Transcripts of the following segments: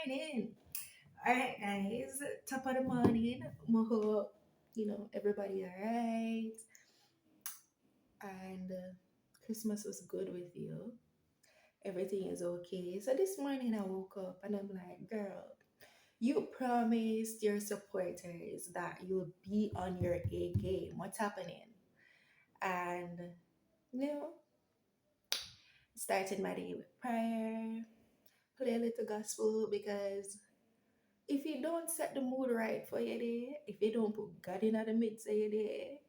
morning. Alright, guys. Top of the morning. I hope, everybody alright. And Christmas was good with you. Everything is okay. So this morning I woke up and I'm like, girl, you promised your supporters that you'll be on your A game. What's happening? And, you know, started my day with prayer, play a little gospel because if you don't set the mood right for your day, if you don't put God in at the midst of your day,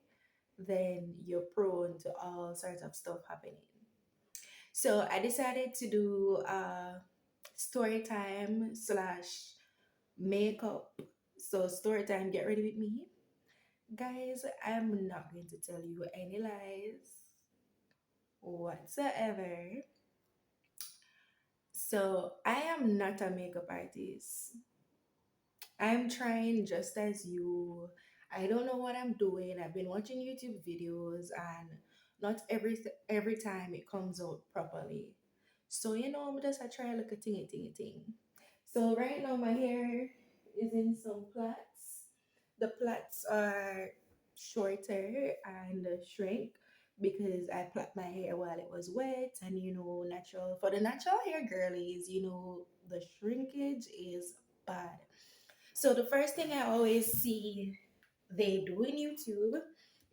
then you're prone to all sorts of stuff happening. So I decided to do story time slash makeup. So story time, get ready with me. Guys, I'm not going to tell you any lies whatsoever. So I am not a makeup artist. I'm trying just as you. I don't know what I'm doing. I've been watching YouTube videos and not every time it comes out properly. So I'm just I try like a thing. So right now my hair is in some plaits. The plaits are shorter and shrink because I plait my hair while it was wet and natural for the natural hair girlies, the shrinkage is bad. So the first thing I always see they do in YouTube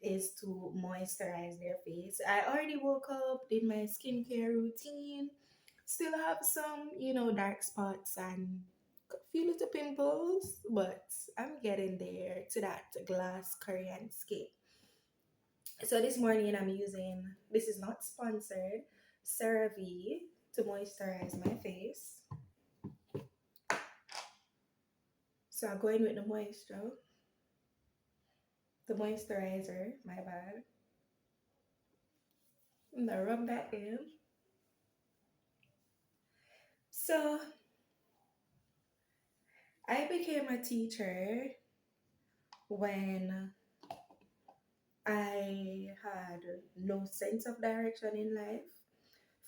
is to moisturize their face. I already woke up, did my skincare routine, still have some, dark spots and a few little pimples, but I'm getting there to that glass Korean skin. So this morning I'm using, this is not sponsored, CeraVe to moisturize my face. So I'm going with the moisturizer, my bad. And I rub that in. So I became a teacher when I had no sense of direction in life.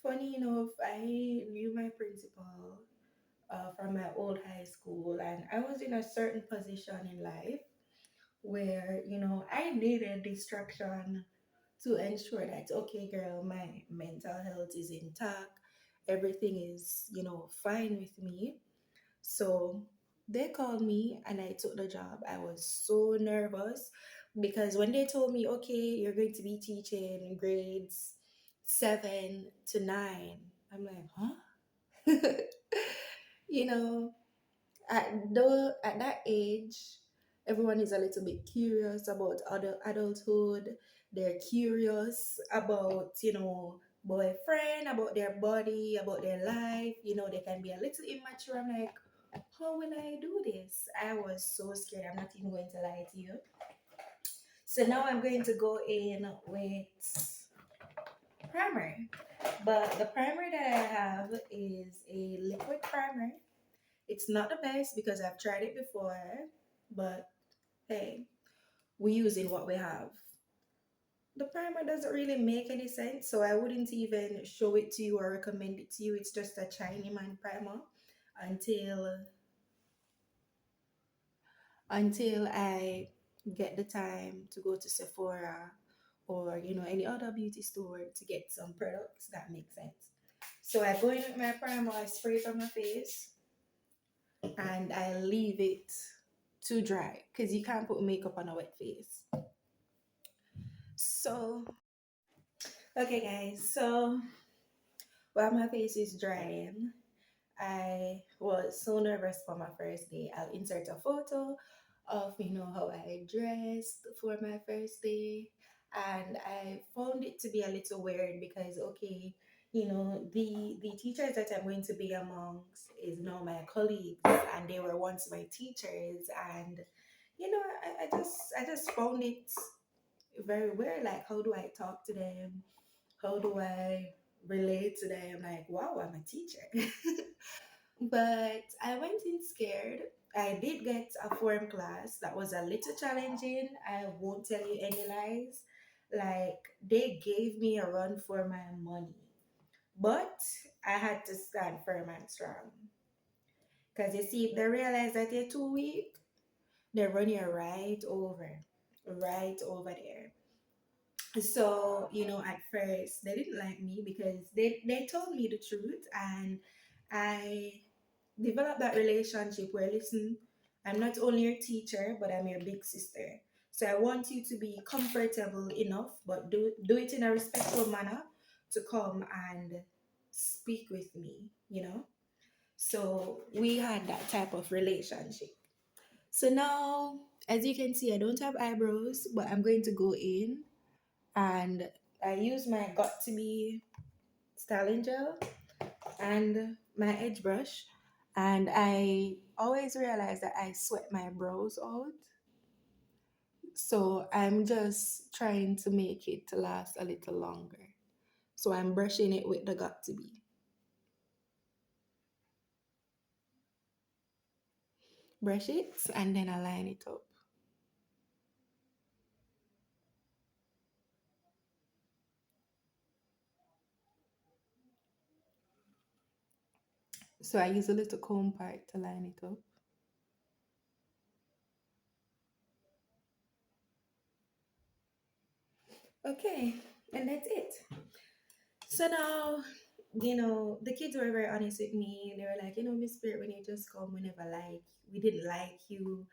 Funny enough, I knew my principal from my old high school, and I was in a certain position in life where, I needed distraction to ensure that, okay, girl, my mental health is intact, everything is, fine with me. So they called me and I took the job. I was so nervous because when they told me, okay, you're going to be teaching grades 7 to 9, I'm like, huh? you know, at that age, everyone is a little bit curious about adulthood. They're curious about, boyfriend, about their body, about their life. They can be a little immature. I'm like, how will I do this? I was so scared. I'm not even going to lie to you. So now I'm going to go in with primer. But the primer that I have is a liquid primer. It's not the best because I've tried it before, but hey, we're using what we have. The primer doesn't really make any sense, so I wouldn't even show it to you or recommend it to you. It's just a Chinese man primer until I get the time to go to Sephora or any other beauty store to get some products that make sense. So I go in with my primer, I spray it on my face, and I leave it to dry because you can't put makeup on a wet face. So okay, guys. So while my face is drying, I was so nervous for my first day. I'll insert a photo of how I dressed for my first day, and I found it to be a little weird because okay, the teachers that I'm going to be amongst is now my colleagues, and they were once my teachers, and I just found it very weird. Like, how do I talk to them? How do I relate to them? Like, wow, I'm a teacher. But I went in scared. I did get a form class that was a little challenging. I won't tell you any lies. Like, they gave me a run for my money. But I had to stand firm and strong. Because you see, if they realize that you're too weak, they run you right over there. So at first they didn't like me because they told me the truth, and I developed that relationship where, listen, I'm not only your teacher but I'm your big sister. So I want you to be comfortable enough, but do it in a respectful manner, to come and speak with me. So we had that type of relationship. So now, as you can see, I don't have eyebrows, but I'm going to go in and I use my got to be styling gel and my edge brush. And I always realize that I sweat my brows out. So I'm just trying to make it to last a little longer. So I'm brushing it with the got to be. Brush it and then I line it up. So I use a little comb part to line it up. Okay, and that's it. So now, the kids were very honest with me. They were like, Miss Spirit, when you just come, we didn't like you,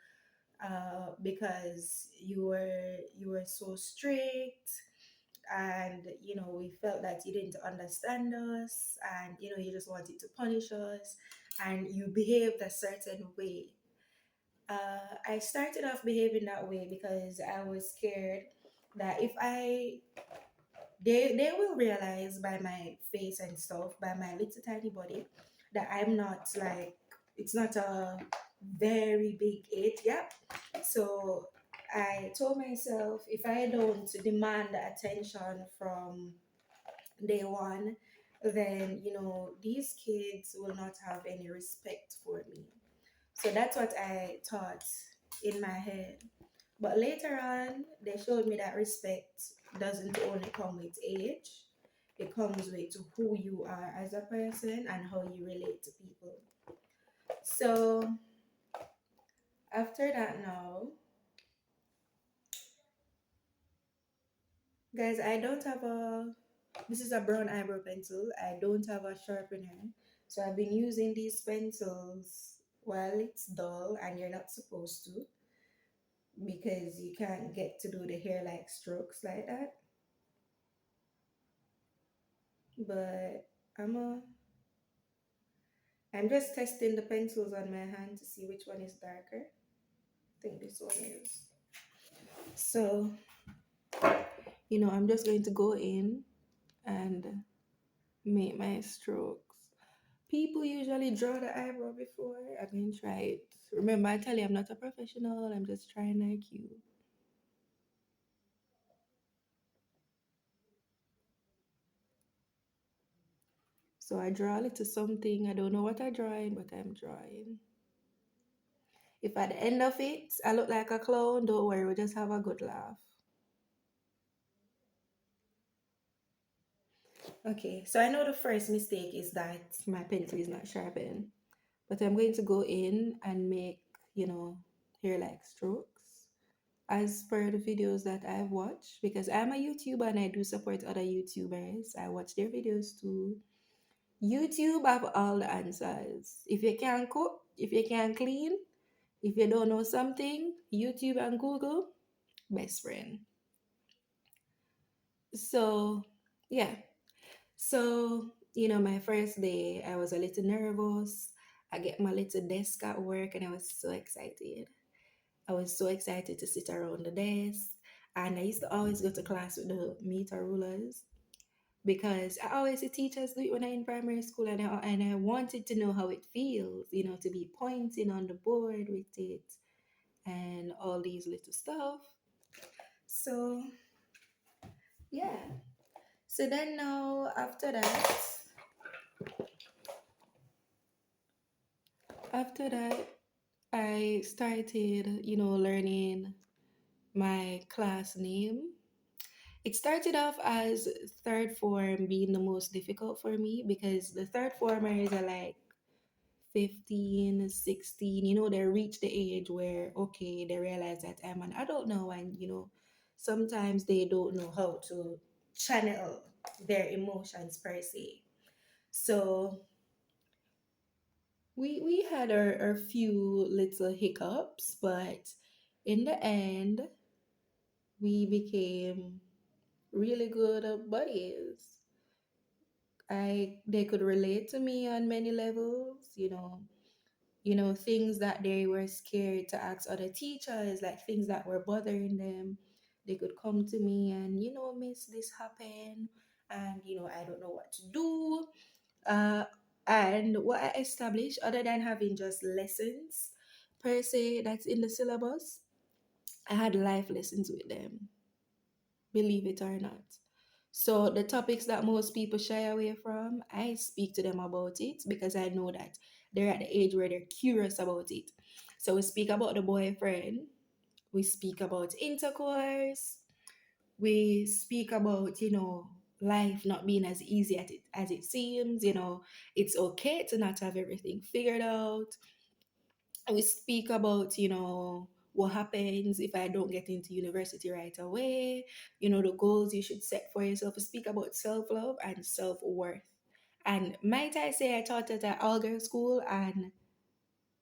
because you were so strict, and we felt that you didn't understand us, and you just wanted to punish us, and you behaved a certain way. I started off behaving that way because I was scared that if I they will realize by my face and stuff, by my little tiny body, that I'm not like, it's not a very big age gap. So I told myself, if I don't demand attention from day one, then these kids will not have any respect for me. So that's what I thought in my head. But later on, they showed me that respect doesn't only come with age, it comes with who you are as a person and how you relate to people. So after that, now, guys, I don't have a, this is a brown eyebrow pencil. I don't have a sharpener. So I've been using these pencils while it's dull and you're not supposed to, because you can't get to do the hair like strokes like that. But I'm a I'm just testing the pencils on my hand to see which one is darker. I think this one is. So, I'm just going to go in and make my strokes. People usually draw the eyebrow before. I'm going to try it. Remember, I tell you, I'm not a professional. I'm just trying like you. So I draw a little something. I don't know what I'm drawing, but I'm drawing. If at the end of it, I look like a clown, don't worry, we'll just have a good laugh. Okay, so I know the first mistake is that my pencil is not sharpened, but I'm going to go in and make, you know, hair like strokes as per the videos that I've watched, because I'm a YouTuber and I do support other YouTubers. I watch their videos too. YouTube have all the answers. If you can't cook, if you can't clean, if you don't know something, YouTube and Google, best friend. So, yeah. So, my first day, I was a little nervous. I get my little desk at work and I was so excited. I was so excited to sit around the desk. And I used to always go to class with the meter rulers because I always see teachers do it when I'm in primary school, and I wanted to know how it feels, to be pointing on the board with it and all these little stuff. So, yeah. So then now, after that, I started, learning my class name. It started off as third form being the most difficult for me because the third formers are like 15, 16, they reach the age where, okay, they realize that I'm an adult now, and, sometimes they don't know how to channel their emotions per se. So we had our few little hiccups, but in the end, we became really good buddies. They could relate to me on many levels, things that they were scared to ask other teachers, like things that were bothering them. They could come to me and, miss, this happened, and, I don't know what to do. Uh, and what I established, other than having just lessons per se that's in the syllabus, I had life lessons with them, believe it or not. So the topics that most people shy away from, I speak to them about it because I know that they're at the age where they're curious about it. So we speak about the boyfriend, we speak about intercourse, we speak about, life not being as easy as it seems, it's okay to not have everything figured out. We speak about, what happens if I don't get into university right away, the goals you should set for yourself. We speak about self-love and self-worth. And might I say, I taught at an all-girl school, and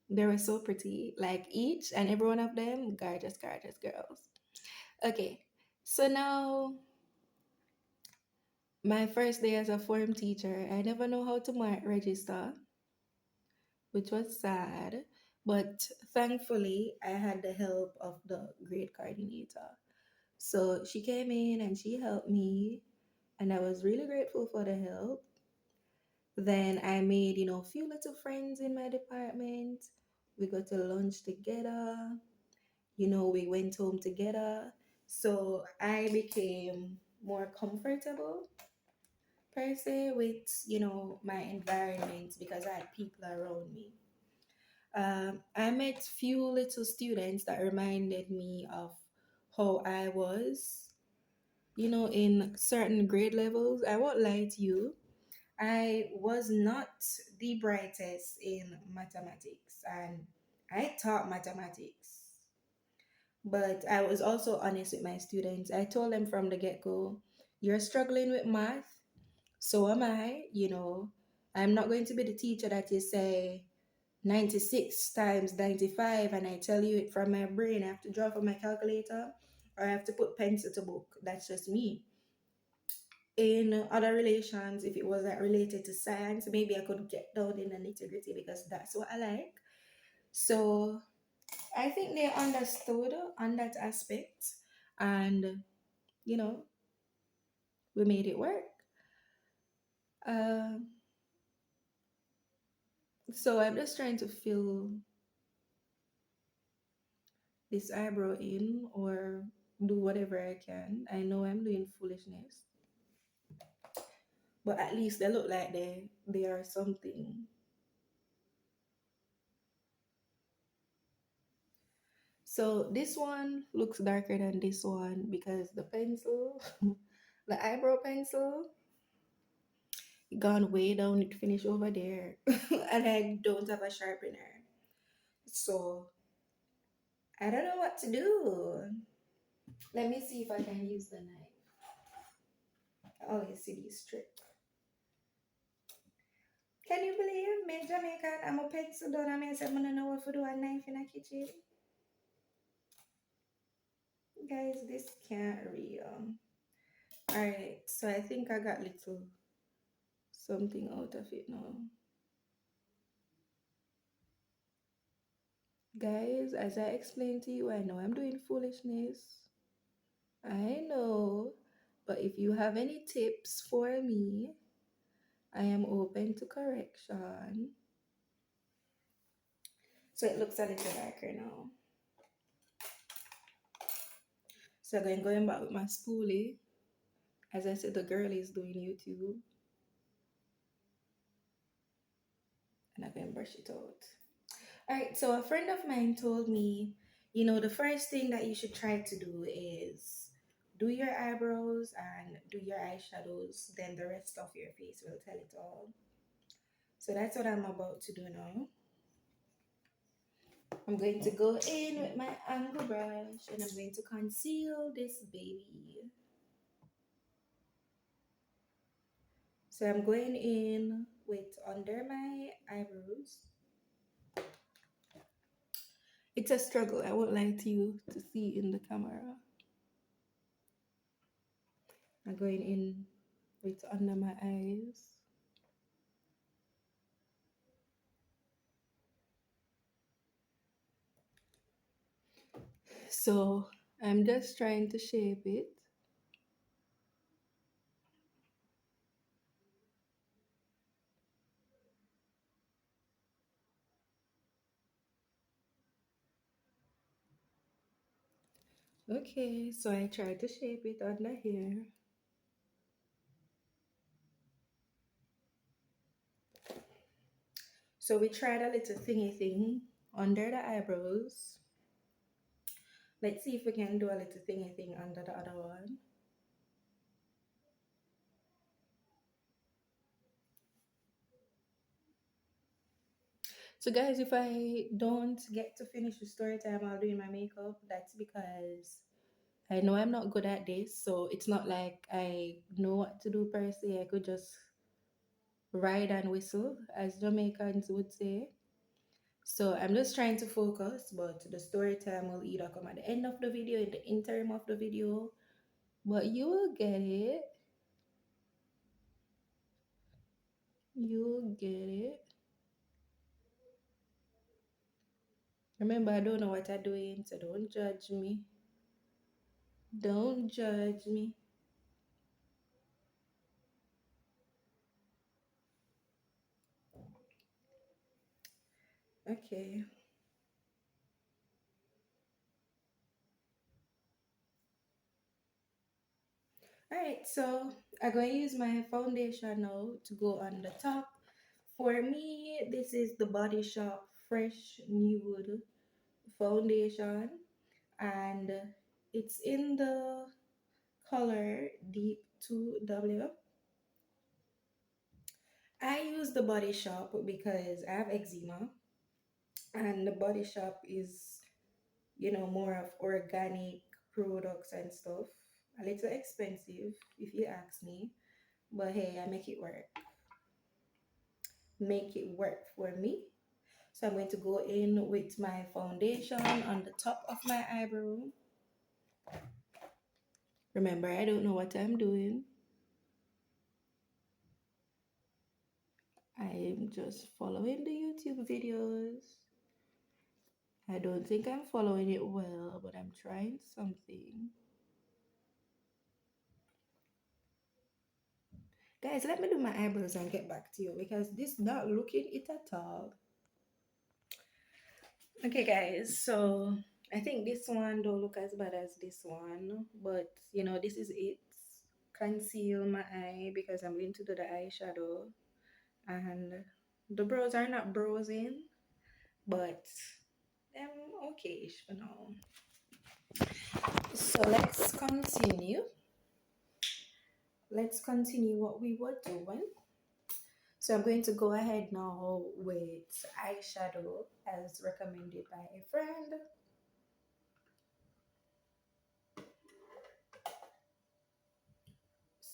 they were so pretty, like each and every one of them gorgeous, gorgeous girls. Okay, so now my first day as a form teacher, I never know how to register, which was sad. But thankfully, I had the help of the grade coordinator. So she came in and she helped me, and I was really grateful for the help. Then I made, a few little friends in my department. We got to lunch together, we went home together. So I became more comfortable per se with, my environment because I had people around me. I met few little students that reminded me of how I was, in certain grade levels. I won't lie to you. I was not the brightest in mathematics, and I taught mathematics. But I was also honest with my students. I told them from the get go, you're struggling with math, so am I. I'm not going to be the teacher that you say 96 times 95 and I tell you it from my brain. I have to draw from my calculator, or I have to put pencil to book. That's just me. In other relations, if it was like related to science, maybe I could get down in the nitty gritty because that's what I like. So I think they understood on that aspect, and you know, we made it work. Uh, so I'm just trying to fill this eyebrow in or do whatever I can. I know I'm doing foolishness, but at least they look like they are something. So this one looks darker than this one because the pencil, the eyebrow pencil, gone way down. It finished over there, and I don't have a sharpener. So I don't know what to do. Let me see if I can use the knife. Oh, you see these strip. Can you believe me, Jamaican? I'm a pencil down. I mean, I'm gonna know what to do a knife in a kitchen. Guys, this can't real. Alright, so I think I got little something out of it now. Guys, as I explained to you, I know I'm doing foolishness. I know. But if you have any tips for me, I am open to correction. So it looks a little darker now. So then going back with my spoolie, as I said, the girl is doing YouTube, and I can brush it out. All right, so a friend of mine told me, the first thing that you should try to do is do your eyebrows and do your eyeshadows, then the rest of your face will tell it all. So that's what I'm about to do now. I'm going to go in with my angle brush and I'm going to conceal this baby. So I'm going in with under my eyebrows. It's a struggle, I won't lie to you, to see in the camera. I'm going in with under my eyes. So I'm just trying to shape it. Okay, so I tried to shape it under here. So we tried a little thingy thing under the eyebrows. Let's see if we can do a little thingy thing under the other one. So guys, if I don't get to finish the story time while doing my makeup, that's because I know I'm not good at this. So it's not like I know what to do per se. I could just ride and whistle, as Jamaicans would say. So I'm just trying to focus, but the story time will either come at the end of the video, in the interim of the video, but you will get it. You'll get it. Remember, I don't know what I'm doing, so don't judge me. Don't judge me. Okay. Alright, so I'm going to use my foundation now to go on the top. For me, this is the Body Shop Fresh Nude Foundation, and it's in the color Deep 2W. I use the Body Shop because I have eczema, and the Body Shop is, more of organic products and stuff. A little expensive, if you ask me, but hey, I make it work. Make it work for me. So I'm going to go in with my foundation on the top of my eyebrow. Remember, I don't know what I'm doing. I'm just following the YouTube videos. I don't think I'm following it well, but I'm trying something. Guys, let me do my eyebrows and get back to you because this not looking it at all. Okay, guys, so I think this one don't look as bad as this one, but this is it. Conceal my eye because I'm going to do the eyeshadow, and the brows are not browsing, but I'm okay-ish for now. So let's continue what we were doing. So I'm going to go ahead now with eyeshadow as recommended by a friend.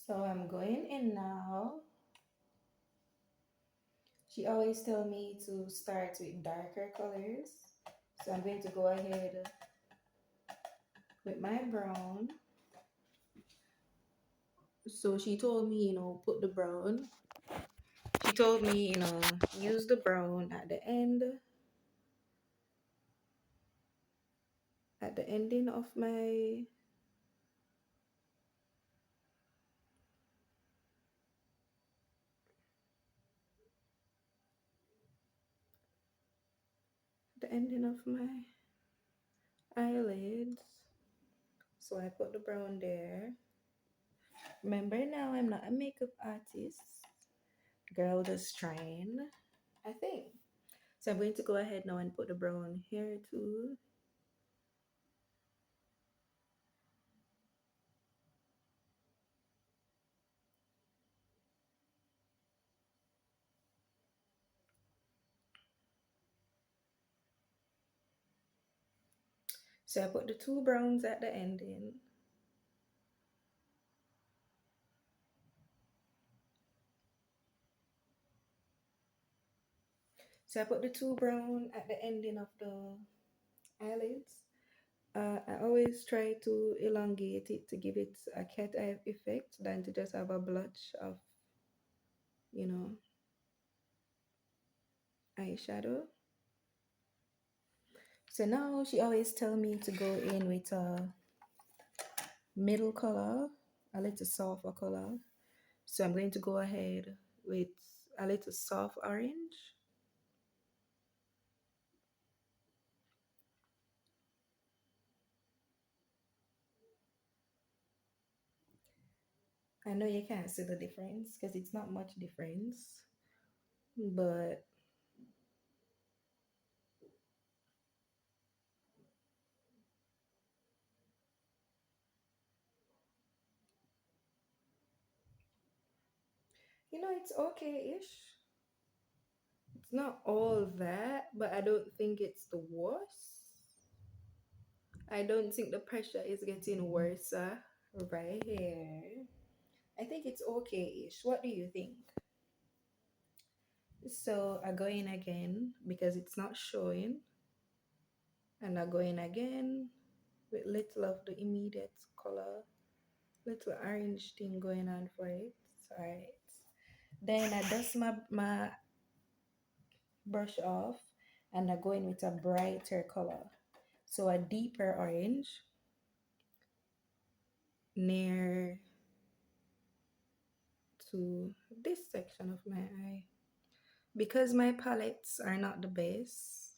So I'm going in now. She always tell me to start with darker colors. So I'm going to go ahead with my brown. So she told me, put the brown. She told me, use the brown at the ending of the ending of my eyelids. So I put the brown there. Remember now, I'm not a makeup artist. Girl just trying, I think. So I'm going to go ahead now and put the brown here too. So I put the two browns at the ending. So I put the two brown at the ending of the eyelids. I always try to elongate it to give it a cat eye effect than to just have a blotch of, you know, eyeshadow. So now she always tell me to go in with a middle color, a little softer color. So I'm going to go ahead with a little soft orange. I know you can't see the difference because it's not much difference, but it's okay-ish. It's not all that, but I don't think it's the worst. I don't think the pressure is getting worse right here. I think it's okay-ish. What do you think? So I go in again because it's not showing, and I go in again with little of the immediate color, little orange thing going on for it. Alright. Then I dust my brush off and I go in with a brighter color. So a deeper orange near to this section of my eye. Because my palettes are not the best,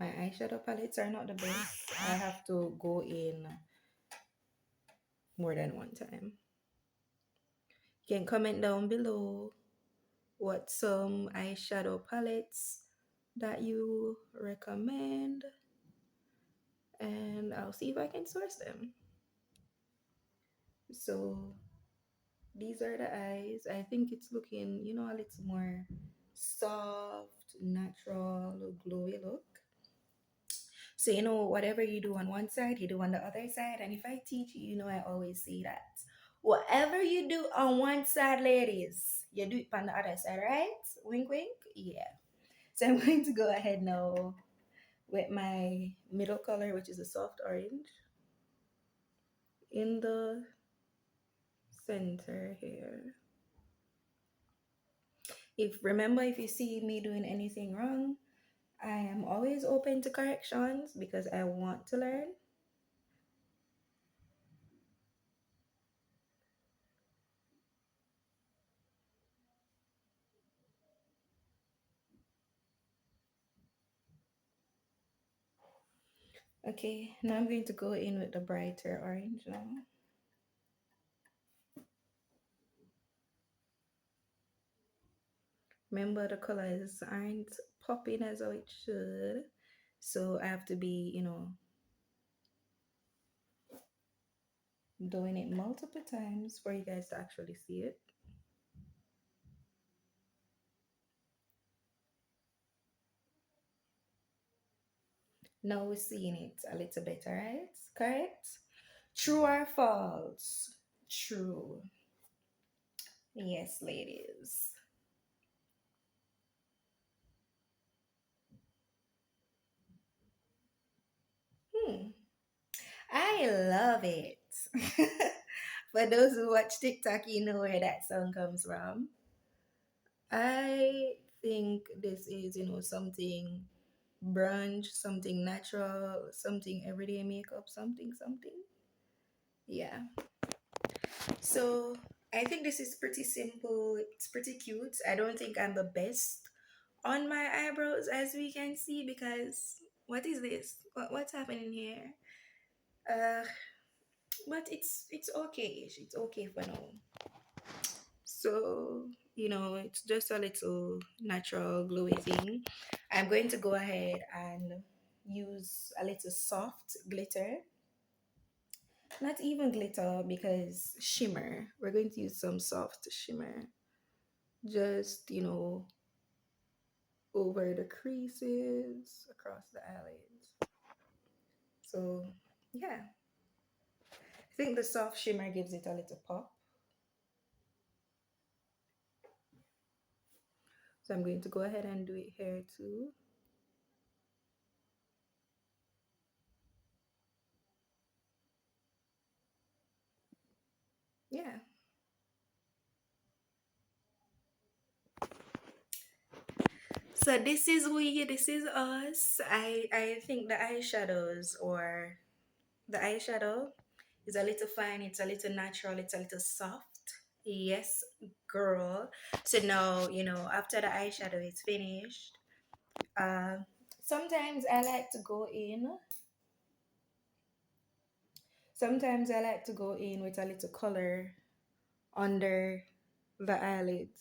my eyeshadow palettes are not the best, I have to go in more than one time. You can comment down below what some eyeshadow palettes that you recommend, and I'll see if I can source them. So these are the eyes. I think it's looking, a little more soft, natural, glowy look. So, whatever you do on one side, you do on the other side. And if I teach you, I always say that. Whatever you do on one side, ladies, you do it on the other side, right? Wink, wink. Yeah. So I'm going to go ahead now with my middle color, which is a soft orange, in the center here. If you see me doing anything wrong, I am always open to corrections because I want to learn. Okay, now I'm going to go in with the brighter orange now. Remember, the colors aren't popping as how it should. So I have to be, doing it multiple times for you guys to actually see it. Now we're seeing it a little better, right? Correct? True or false? True. Yes, ladies. Hmm. I love it. For those who watch TikTok, you know where that song comes from. I think this is, something brunch, something natural, something everyday makeup, something. Yeah. So I think this is pretty simple. It's pretty cute. I don't think I'm the best on my eyebrows, as we can see, because what is this? What's happening here? Uh, but it's okay. It's okay for now. So, it's just a little natural glowy thing. I'm going to go ahead and use a little soft glitter. Not even glitter, because shimmer. We're going to use some soft shimmer. Just, over the creases, across the eyelids. So Yeah, I think the soft shimmer gives it a little pop. So I'm going to go ahead and do it here too. Yeah. So this is we, this is us. I think the eyeshadows or the eyeshadow is a little fine, it's a little natural, it's a little soft. Yes, girl. So now, after the eyeshadow is finished, uh, sometimes I like to go in. Sometimes I like to go in with a little color under the eyelids.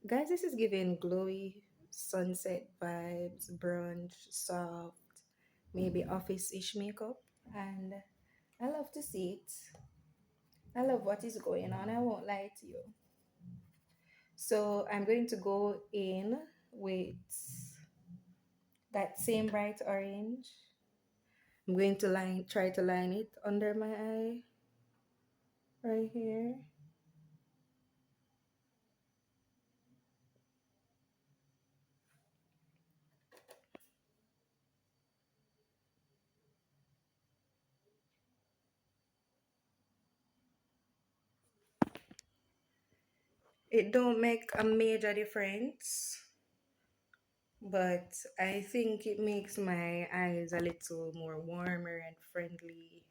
Guys, this is giving glowy sunset vibes, brunch, soft, maybe office-ish makeup. And I love to see it. I love what is going on. I won't lie to you. So I'm going to go in with that same bright orange. I'm going to try to line it under my eye right here. It don't make a major difference, but I think it makes my eyes a little more warmer and friendly.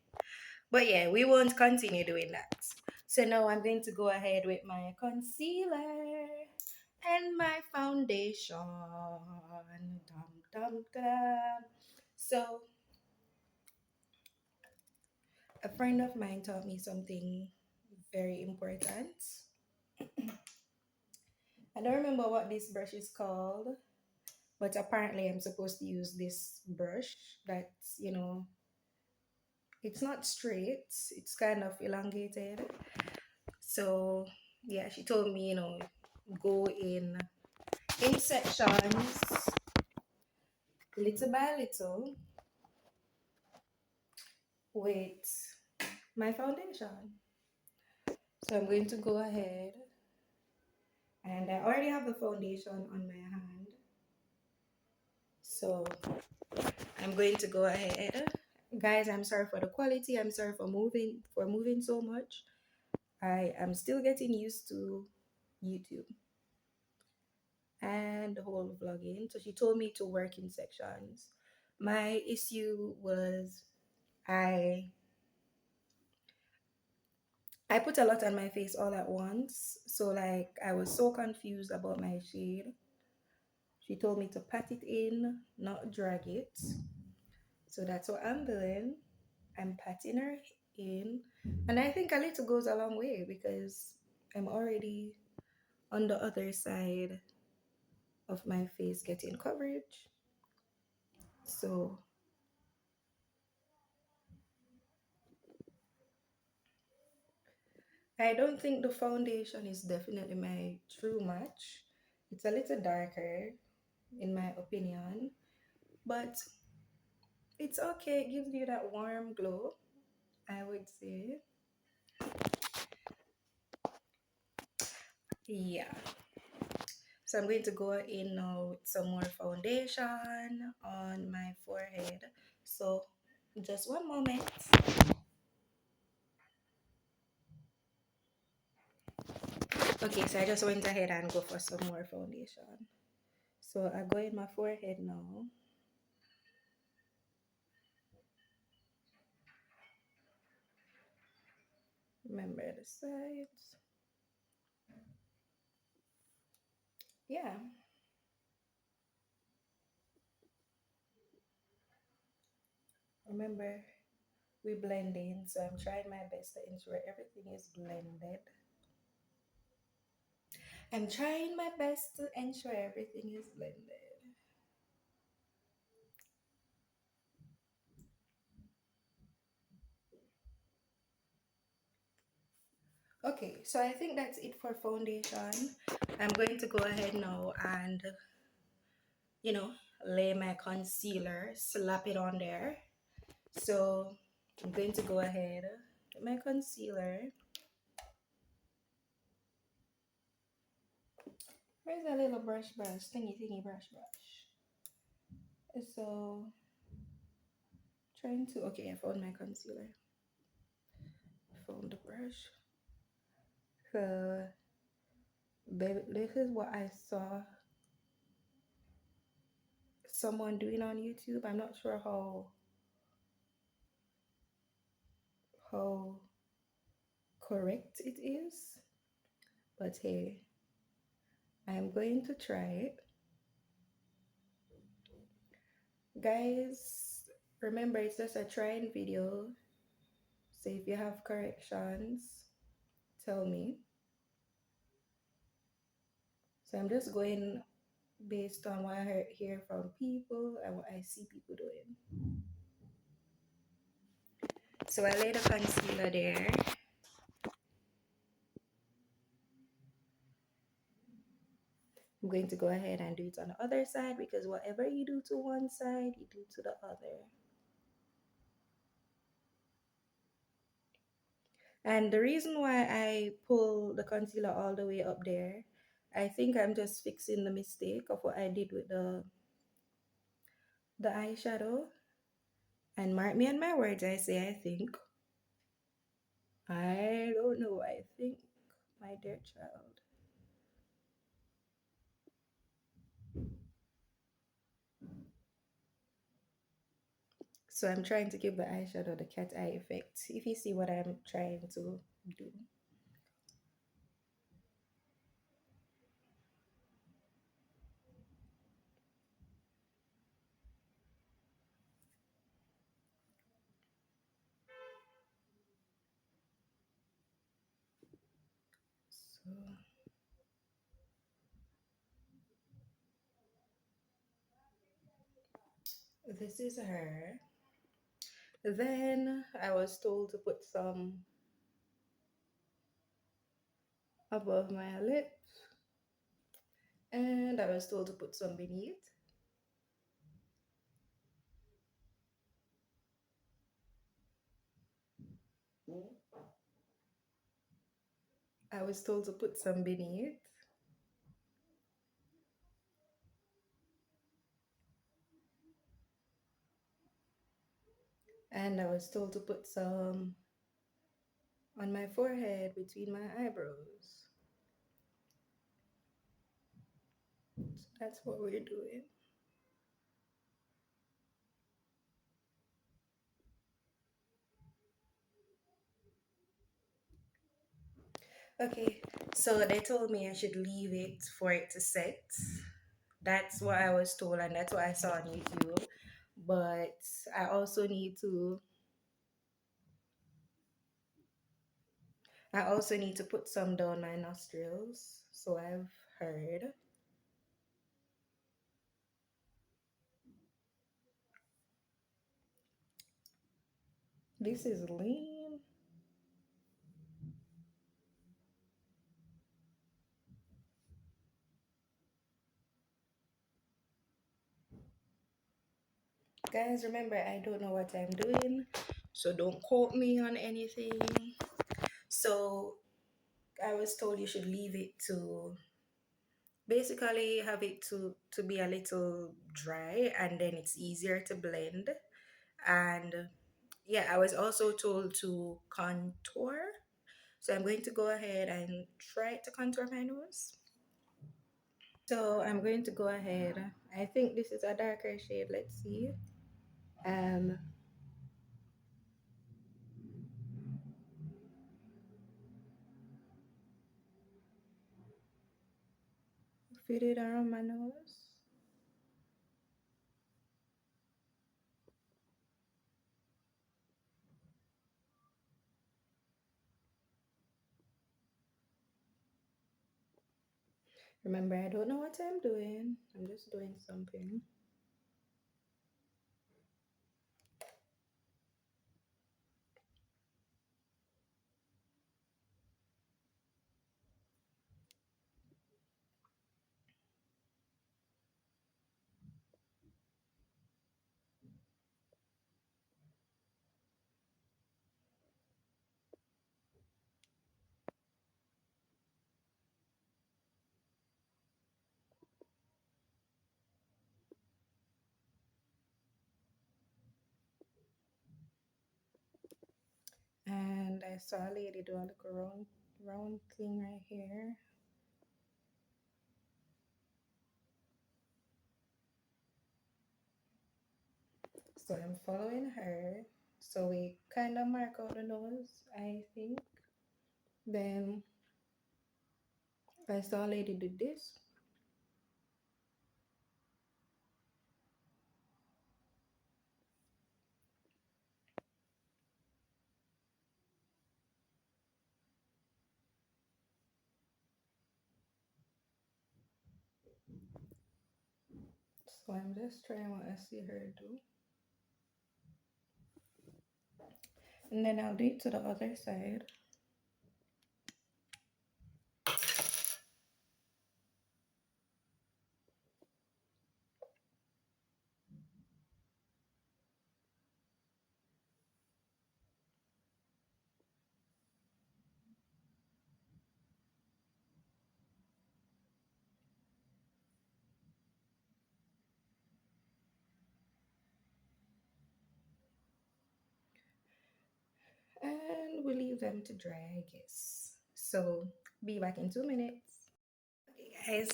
But yeah, we won't continue doing that. So now I'm going to go ahead with my concealer and my foundation. Dum, dum, dum. So a friend of mine taught me something very important. I don't remember what this brush is called, but apparently I'm supposed to use this brush that's, it's not straight, it's kind of elongated. So yeah, she told me, go in sections, little by little, with my foundation. So I'm going to go ahead, and I already have the foundation on my hand. So I'm going to go ahead. Guys, I'm sorry for the quality. I'm sorry for moving so much. I am still getting used to YouTube and the whole vlogging. So she told me to work in sections. My issue was I I put a lot on my face all at once. So like I was so confused about my shade. She told me to pat it in, not drag it. So that's what I'm doing. I'm patting her in. And I think a little goes a long way because I'm already on the other side of my face getting coverage. So I don't think the foundation is definitely my true match. It's a little darker, in my opinion, but it's okay. It gives you that warm glow, I would say. Yeah. So I'm going to go in now with some more foundation on my forehead. So just one moment. Okay, so I just went ahead and go for some more foundation. So I go in my forehead now. Remember the sides. Yeah. Remember, we blend in, so I'm trying my best to ensure everything is blended. I'm trying my best to ensure everything is blended. Okay, so I think that's it for foundation. I'm going to go ahead now and, you know, lay my concealer, slap it on there. So I'm going to go ahead with my concealer. Where's that little brush, thingy brush? So, trying to, okay, I found my concealer. Found the brush. So, baby, this is what I saw someone doing on YouTube. I'm not sure how correct it is, but hey, I'm going to try it. Guys, remember it's just a trying video. So if you have corrections, tell me. So I'm just going based on what I hear from people and what I see people doing. So I laid a concealer there. I'm going to go ahead and do it on the other side because whatever you do to one side, you do to the other. And the reason why I pull the concealer all the way up there, I think I'm just fixing the mistake of what I did with the eyeshadow. And mark me on my words, I say I think. I don't know, I think, my dear child. So I'm trying to give the eyeshadow the cat eye effect. If you see what I'm trying to do. So this is her. Then I was told to put some above my lip, and I was told to put some beneath. I was told to put some beneath, and I was told to put some on my forehead between my eyebrows. So that's what we're doing. Okay, so they told me I should leave it for it to set. That's what I was told, and that's what I saw on YouTube. But I also need to put some down my nostrils. So I've heard. This is lean. Guys, remember I don't know what I'm doing, so don't quote me on anything. So I was told you should leave it to basically have it to be a little dry, and then it's easier to blend. And yeah, I was also told to contour. So I'm going to go ahead and try to contour my nose. So I'm going to go ahead. I think this is a darker shade. Let's see. Um, Fit it around my nose. Remember, I don't know what I'm doing. I'm just doing something. saw a lady do a little round thing right here. So I'm following her. So we kind of mark out the nose, I think. Then I saw a lady do this. So I'm just trying what I see her do. And then I'll do it to the other side. And we leave them to dry, I guess. So be back in 2 minutes. Okay, guys.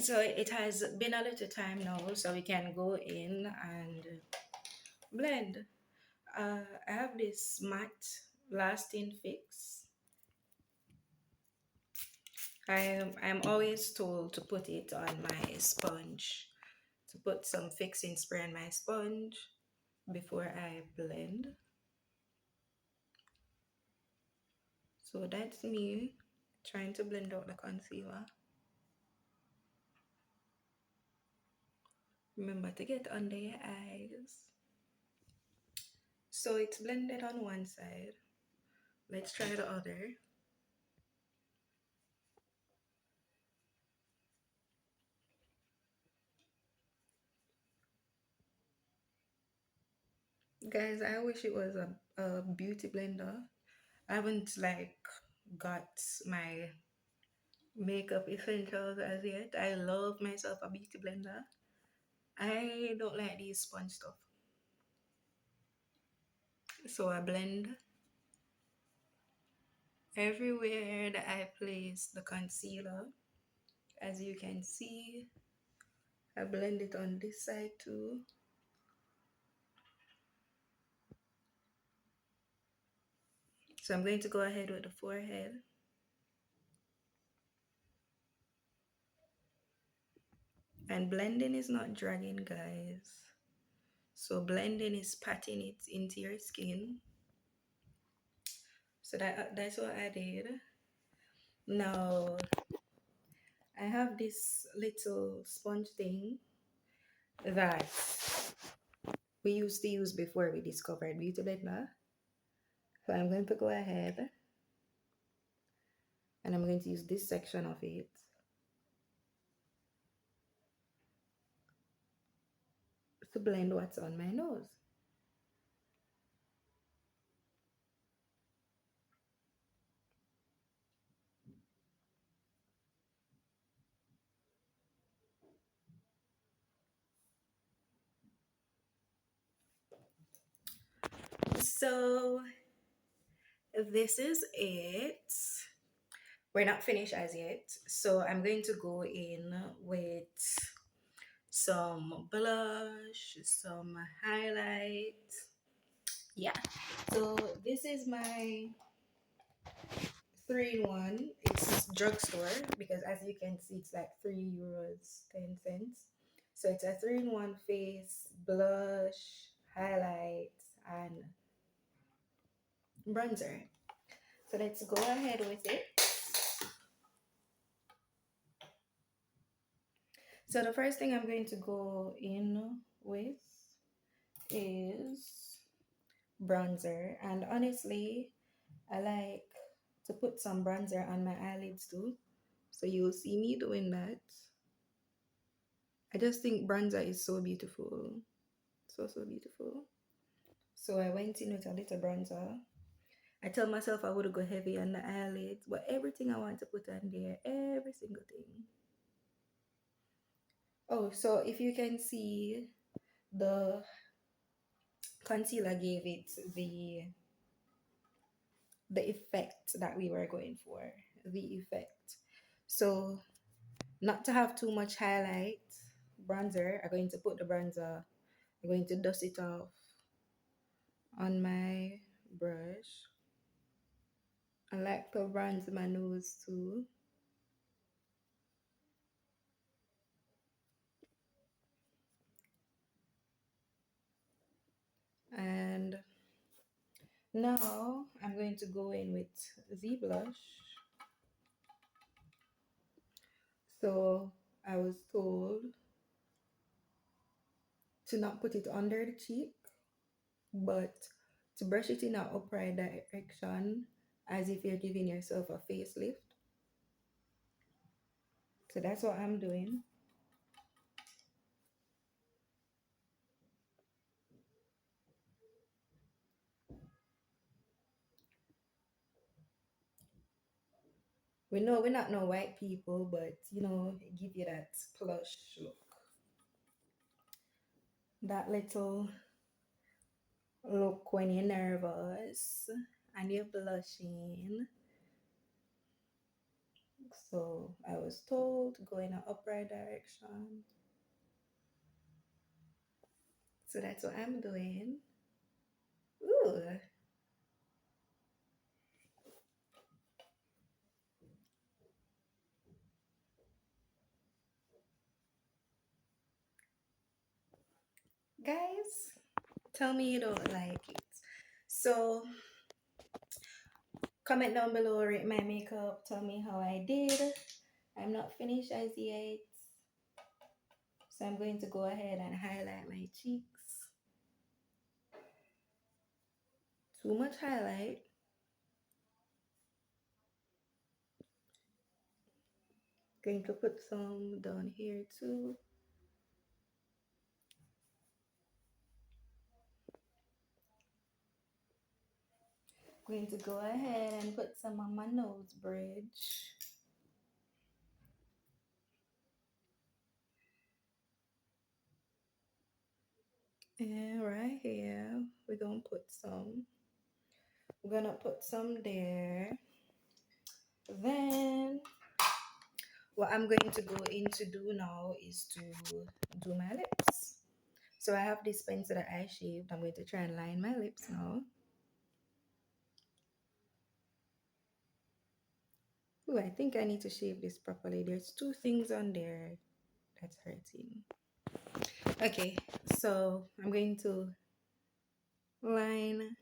So it has been a little time now, so we can go in and blend. I have this matte lasting fix. I'm always told to put it on my sponge, to put some fixing spray on my sponge before I blend. So that's me trying to blend out the concealer. Remember to get under your eyes. So it's blended on one side. Let's try the other. Guys, I wish it was a beauty blender. I haven't like got my makeup essentials as yet. I love myself a beauty blender. I don't like these sponge stuff. So I blend everywhere that I place the concealer. As you can see, I blend it on this side too. So I'm going to go ahead with the forehead. And blending is not dragging, guys. So blending is patting it into your skin. So that's what I did. Now I have this little sponge thing that we used to use before we discovered Beauty Blender. So I'm going to go ahead and I'm going to use this section of it to blend what's on my nose. So this is it. We're not finished as yet. So I'm going to go in with some blush, some highlight. Yeah. So this is my 3-in-1. It's drugstore because as you can see, it's like €3, 10 cents. So it's a 3-in-1 face, blush, highlight, and bronzer. So let's go ahead with it. So the first thing I'm going to go in with is bronzer. And honestly, I like to put some bronzer on my eyelids too. So you'll see me doing that. I just think bronzer is so beautiful. So beautiful. So I went in with a little bronzer. I tell myself I would go heavy on the eyelids, but everything I want to put on there, every single thing. Oh, so if you can see, the concealer gave it the effect that we were going for. The effect. So, not to have too much highlight, bronzer, I'm going to put the bronzer, I'm going to dust it off on my brush. I like to bronze my nose too. And now I'm going to go in with the blush. So I was told to not put it under the cheek, but to brush it in an upright direction as if you're giving yourself a facelift. So that's what I'm doing. We know we're not no white people, but give you that plush look. That little look when you're nervous and you're blushing. So I was told to go in an upright direction. So that's what I'm doing. Ooh. Guys, tell me you don't like it. So comment down below, rate my makeup, tell me how I did. I'm not finished as yet. So I'm going to go ahead and highlight my cheeks. Too much highlight. Going to put some down here too. Going to go ahead and put some on my nose bridge. And right here, we're gonna put some there. Then what I'm going to go in to do now is to do my lips. So I have this pencil that I shaved. I'm going to try and line my lips now. Oh, I think I need to shave this properly. There's two things on there that's hurting. Okay, so I'm going to line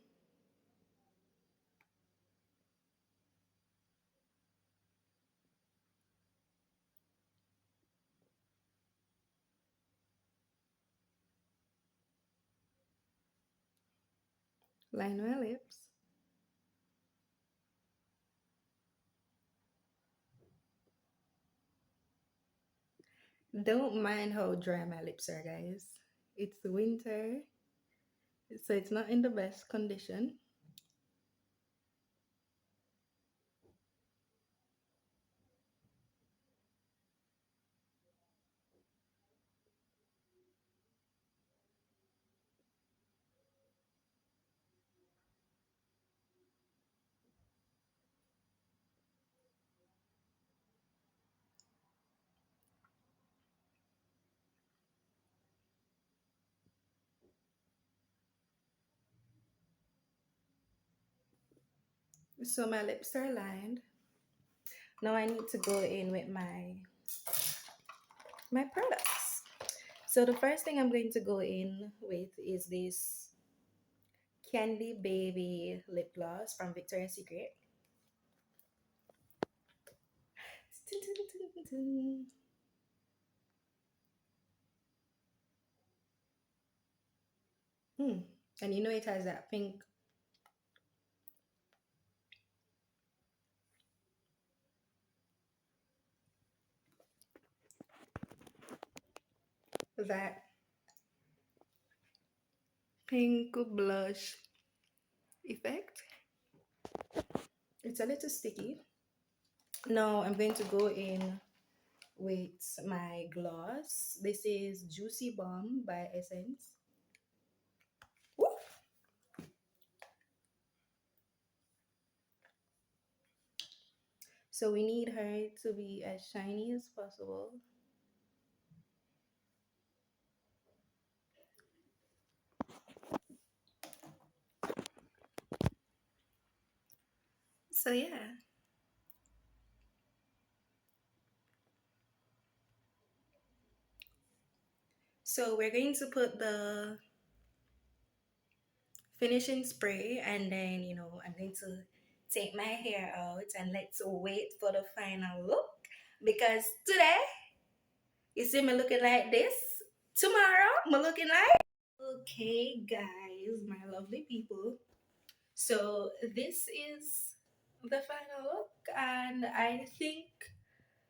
line my lips. Don't mind how dry my lips are, guys. It's winter, so it's not in the best condition. So my lips are lined. Now I need to go in with my products. So the first thing I'm going to go in with is this Candy Baby lip gloss from Victoria's Secret. Hmm. And it has that pink blush effect. It's a little sticky. Now I'm going to go in with my gloss. This is Juicy Bomb by Essence. Woo! So we need her to be as shiny as possible. So yeah. So we're going to put the finishing spray, and then I'm going to take my hair out and let's wait for the final look, because today you see me looking like this, tomorrow I'm looking like, okay guys, my lovely people, so this is the final look, and I think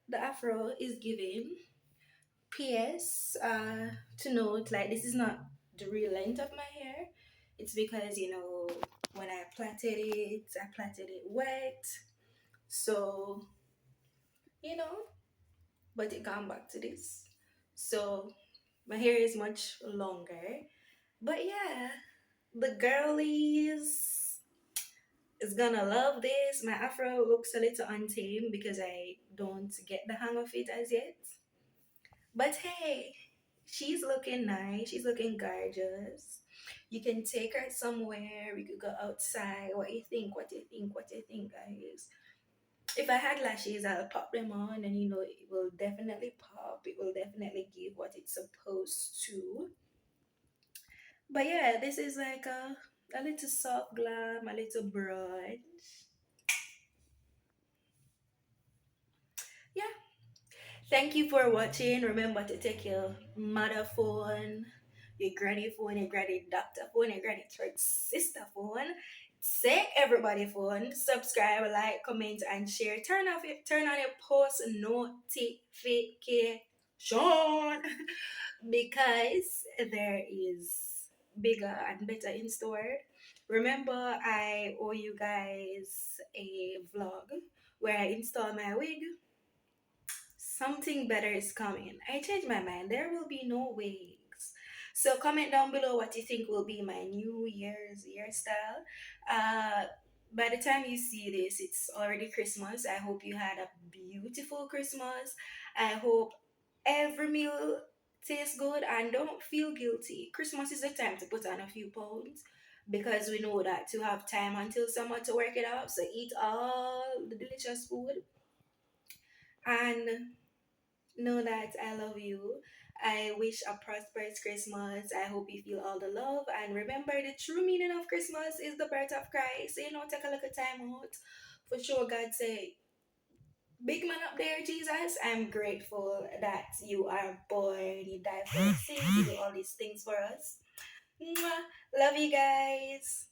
the afro is giving. PS, to note, like, this is not the real length of my hair. It's because, when I plaited it wet. So, you know, but it gone back to this. So, my hair is much longer. But yeah, the girlies is gonna love this. My afro looks a little untamed because I don't get the hang of it as yet. But hey, she's looking nice. She's looking gorgeous. You can take her somewhere. We could go outside. What you think? What you think? What you think, guys? If I had lashes, I'll pop them on, and it will definitely pop. It will definitely give what it's supposed to. But yeah, this is like a little soft glam, a little brunch. Yeah. Thank you for watching. Remember to take your mother phone, your granny phone, your granny doctor phone, your granny church sister phone. Take everybody phone. Subscribe, like, comment, and share. Turn on your post notification because there is bigger and better in store. Remember, I owe you guys a vlog where I install my wig. Something better is coming. I changed my mind. There will be no wigs. So comment down below what you think will be my New Year's hairstyle. By the time you see this, it's already Christmas. I hope you had a beautiful Christmas. I hope every meal tastes good and don't feel guilty. Christmas is the time to put on a few pounds because we know that to have time until summer to work it out. So eat all the delicious food and know that I love you. I wish a prosperous Christmas. I hope you feel all the love. And remember, the true meaning of Christmas is the birth of Christ. So, take a little time out. For sure, God say, big man up there, Jesus. I'm grateful that you are born. You died for us, you do all these things for us. Mwah. Love you guys.